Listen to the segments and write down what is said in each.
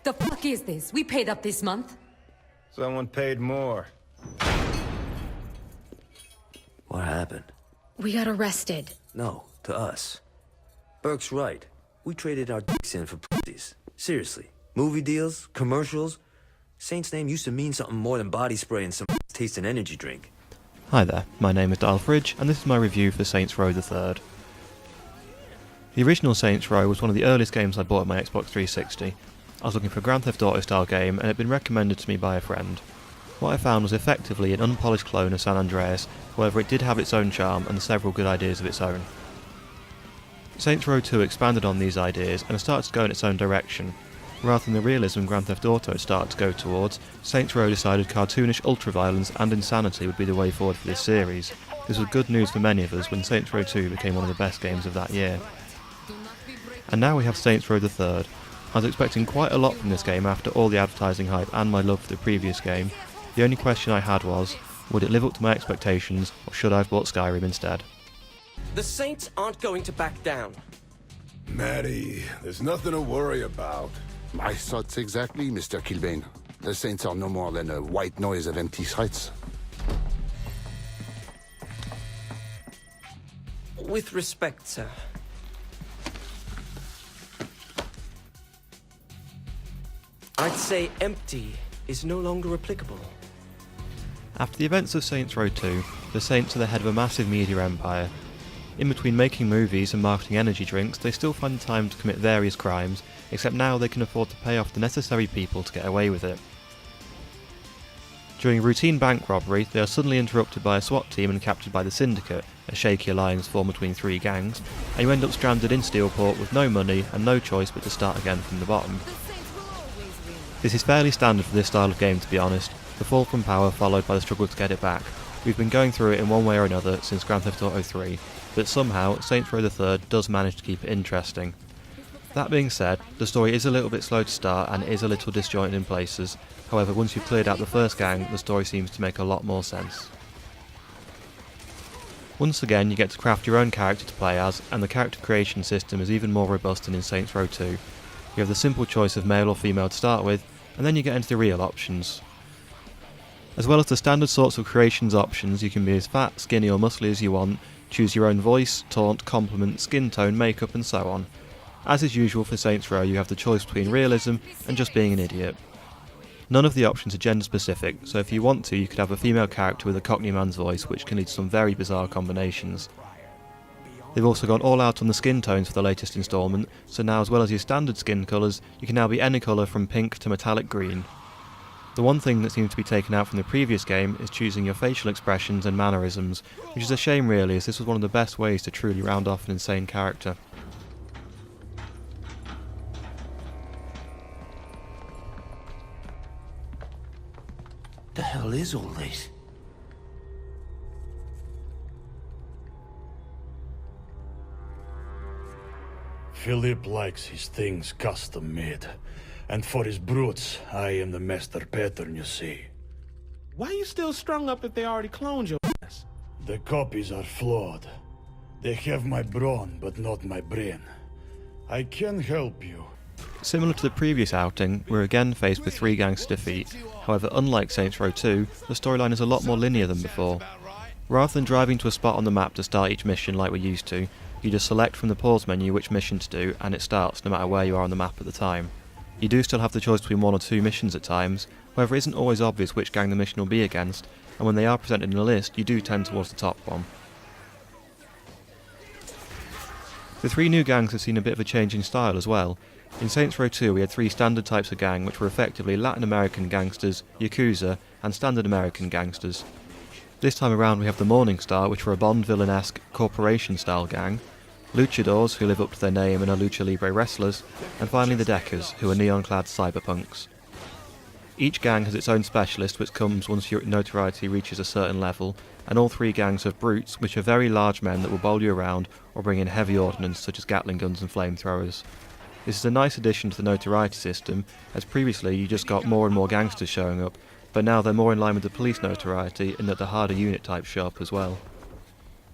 The fuck is this? We paid up this month. Someone paid more. What happened? We got arrested. No, to us. Burke's right. We traded our dicks in for pussies. Seriously. Movie deals, commercials. Saint's name used to mean something more than body spray and some tasting energy drink. Hi there, my name is Dalfridge, and this is my review for Saints Row the Third. The original Saints Row was one of the earliest games I bought on my Xbox 360. I was looking for a Grand Theft Auto style game, and it had been recommended to me by a friend. What I found was effectively an unpolished clone of San Andreas, however it did have its own charm and several good ideas of its own. Saints Row 2 expanded on these ideas and started to go in its own direction. Rather than the realism Grand Theft Auto started to go towards, Saints Row decided cartoonish ultraviolence and insanity would be the way forward for this series. This was good news for many of us when Saints Row 2 became one of the best games of that year. And now we have Saints Row the Third. I was expecting quite a lot from this game after all the advertising hype and my love for the previous game. The only question I had was, would it live up to my expectations, or should I have bought Skyrim instead? The Saints aren't going to back down. Maddie, there's nothing to worry about. My thoughts exactly, Mr. Kilbane. The Saints are no more than a white noise of empty threats. With respect, sir. I'd say empty is no longer applicable. After the events of Saints Row 2, the Saints are the head of a massive media empire. In between making movies and marketing energy drinks, they still find time to commit various crimes, except now they can afford to pay off the necessary people to get away with it. During a routine bank robbery, they are suddenly interrupted by a SWAT team and captured by the Syndicate, a shaky alliance formed between three gangs, and you end up stranded in Steelport with no money and no choice but to start again from the bottom. This is fairly standard for this style of game, to be honest, the fall from power followed by the struggle to get it back. We've been going through it in one way or another since Grand Theft Auto 3, but somehow Saints Row the Third does manage to keep it interesting. That being said, the story is a little bit slow to start and is a little disjointed in places, however once you've cleared out the first gang, the story seems to make a lot more sense. Once again you get to craft your own character to play as, and the character creation system is even more robust than in Saints Row 2. You have the simple choice of male or female to start with, and then you get into the real options. As well as the standard sorts of creations options, you can be as fat, skinny or muscly as you want, choose your own voice, taunt, compliment, skin tone, makeup and so on. As is usual for Saints Row, you have the choice between realism and just being an idiot. None of the options are gender specific, so if you want to, you could have a female character with a Cockney man's voice, which can lead to some very bizarre combinations. They've also gone all out on the skin tones for the latest instalment, so now as well as your standard skin colours, you can now be any colour from pink to metallic green. The one thing that seems to be taken out from the previous game is choosing your facial expressions and mannerisms, which is a shame really, as this was one of the best ways to truly round off an insane character. The hell is all this? Philip likes his things custom made. And for his brutes, I am the master pattern, you see. Why you still strung up if they already cloned your ass? The copies are flawed. They have my brawn, but not my brain. I can help you. Similar to the previous outing, we're again faced with three gangs to defeat. However, unlike Saints Row 2, the storyline is a lot more linear than before. Rather than driving to a spot on the map to start each mission like we're used to, you just select from the pause menu which mission to do, and it starts no matter where you are on the map at the time. You do still have the choice between one or two missions at times, however it isn't always obvious which gang the mission will be against, and when they are presented in a list, you do tend towards the top one. The three new gangs have seen a bit of a change in style as well. In Saints Row 2 we had three standard types of gang which were effectively Latin American gangsters, Yakuza, and standard American gangsters. This time around we have the Morning Star, which were a Bond villain-esque corporation style gang, Luchadors, who live up to their name and are lucha libre wrestlers, and finally the Deckers, who are neon-clad cyberpunks. Each gang has its own specialist which comes once your notoriety reaches a certain level, and all three gangs have brutes, which are very large men that will bowl you around or bring in heavy ordnance such as Gatling guns and flamethrowers. This is a nice addition to the notoriety system, as previously you just got more and more gangsters showing up, but now they're more in line with the police notoriety in that the harder unit types show up as well.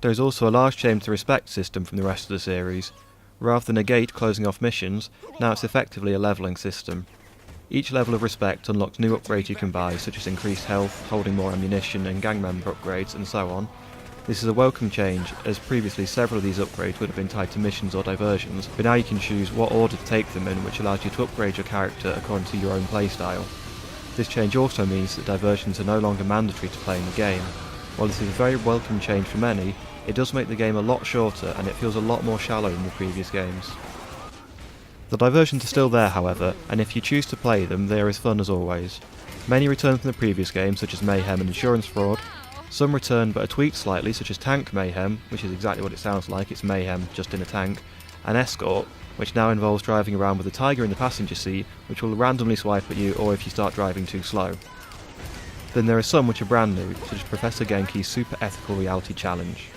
There is also a large change to the respect system from the rest of the series. Rather than a gate closing off missions, now it's effectively a levelling system. Each level of respect unlocks new upgrades you can buy, such as increased health, holding more ammunition and gang member upgrades, and so on. This is a welcome change, as previously several of these upgrades would have been tied to missions or diversions, but now you can choose what order to take them in, which allows you to upgrade your character according to your own playstyle. This change also means that diversions are no longer mandatory to play in the game. While this is a very welcome change for many, it does make the game a lot shorter and it feels a lot more shallow than the previous games. The diversions are still there, however, and if you choose to play them, they are as fun as always. Many return from the previous games, such as Mayhem and Insurance Fraud. Some return but are tweaked slightly, such as Tank Mayhem, which is exactly what it sounds like, it's Mayhem just in a tank, and Escort, which now involves driving around with a tiger in the passenger seat, which will randomly swipe at you or if you start driving too slow. Then there are some which are brand new, such as Professor Genki's Super Ethical Reality Challenge.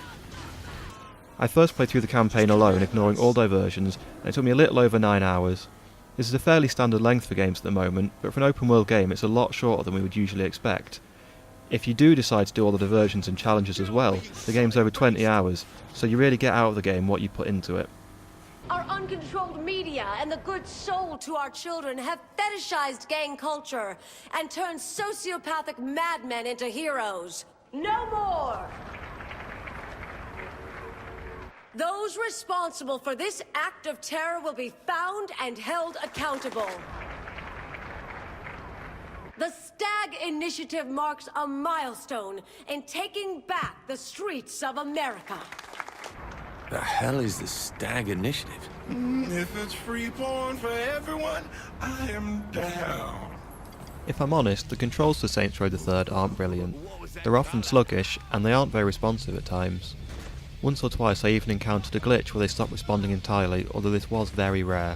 I first played through the campaign alone, ignoring all diversions, and it took me a little over 9 hours. This is a fairly standard length for games at the moment, but for an open world game it's a lot shorter than we would usually expect. If you do decide to do all the diversions and challenges as well, the game's over 20 hours, so you really get out of the game what you put into it. Our uncontrolled media and the good soul to our children have fetishized gang culture and turned sociopathic madmen into heroes. No more! Those responsible for this act of terror will be found and held accountable. The Stag Initiative marks a milestone in taking back the streets of America. The hell is the Stag Initiative? If it's free porn for everyone, I am down. If I'm honest, the controls for Saints Row the Third aren't brilliant. They're often sluggish, and they aren't very responsive at times. Once or twice I even encountered a glitch where they stopped responding entirely, although this was very rare.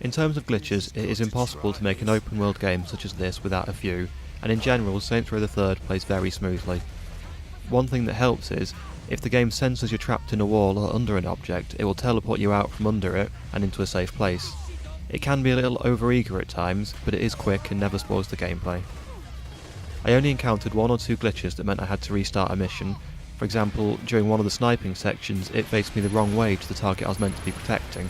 In terms of glitches, it is impossible to make an open world game such as this without a few, and in general Saints Row the Third plays very smoothly. One thing that helps is, if the game senses you're trapped in a wall or under an object, it will teleport you out from under it and into a safe place. It can be a little overeager at times, but it is quick and never spoils the gameplay. I only encountered 1 or 2 glitches that meant I had to restart a mission. For example, during one of the sniping sections, it faced me the wrong way to the target I was meant to be protecting.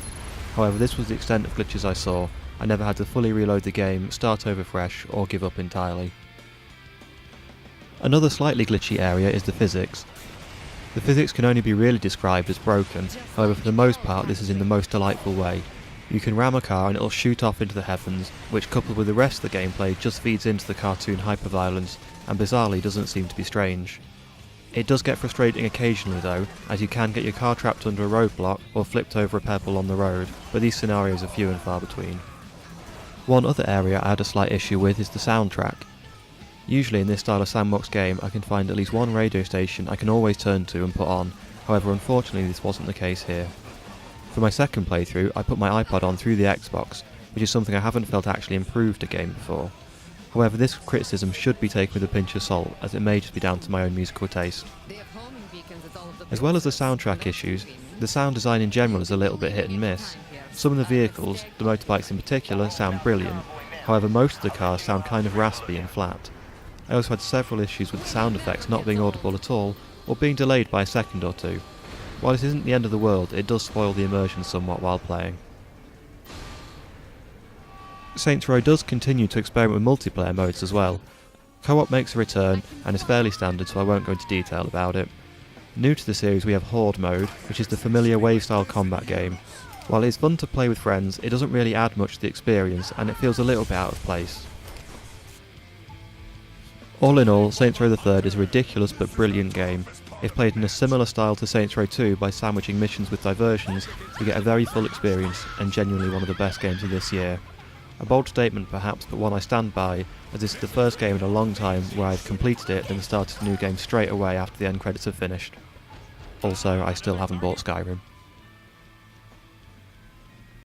However, this was the extent of glitches I saw. I never had to fully reload the game, start over fresh, or give up entirely. Another slightly glitchy area is the physics. The physics can only be really described as broken, however for the most part this is in the most delightful way. You can ram a car and it'll shoot off into the heavens, which coupled with the rest of the gameplay just feeds into the cartoon hyperviolence, and bizarrely doesn't seem to be strange. It does get frustrating occasionally though, as you can get your car trapped under a roadblock or flipped over a pebble on the road, but these scenarios are few and far between. One other area I had a slight issue with is the soundtrack. Usually in this style of sandbox game I can find at least one radio station I can always turn to and put on, however unfortunately this wasn't the case here. For my second playthrough I put my iPod on through the Xbox, which is something I haven't felt actually improved a game before. However, this criticism should be taken with a pinch of salt, as it may just be down to my own musical taste. As well as the soundtrack issues, the sound design in general is a little bit hit and miss. Some of the vehicles, the motorbikes in particular, sound brilliant, however most of the cars sound kind of raspy and flat. I also had several issues with the sound effects not being audible at all, or being delayed by a second or two. While this isn't the end of the world, it does spoil the immersion somewhat while playing. Saints Row does continue to experiment with multiplayer modes as well. Co-op makes a return and is fairly standard, so I won't go into detail about it. New to the series we have Horde mode, which is the familiar wave-style combat game. While it is fun to play with friends, it doesn't really add much to the experience and it feels a little bit out of place. All in all, Saints Row the Third is a ridiculous but brilliant game. If played in a similar style to Saints Row 2 by sandwiching missions with diversions, you get a very full experience and genuinely one of the best games of this year. A bold statement perhaps, but one I stand by, as this is the first game in a long time where I've completed it and started a new game straight away after the end credits have finished. Also, I still haven't bought Skyrim.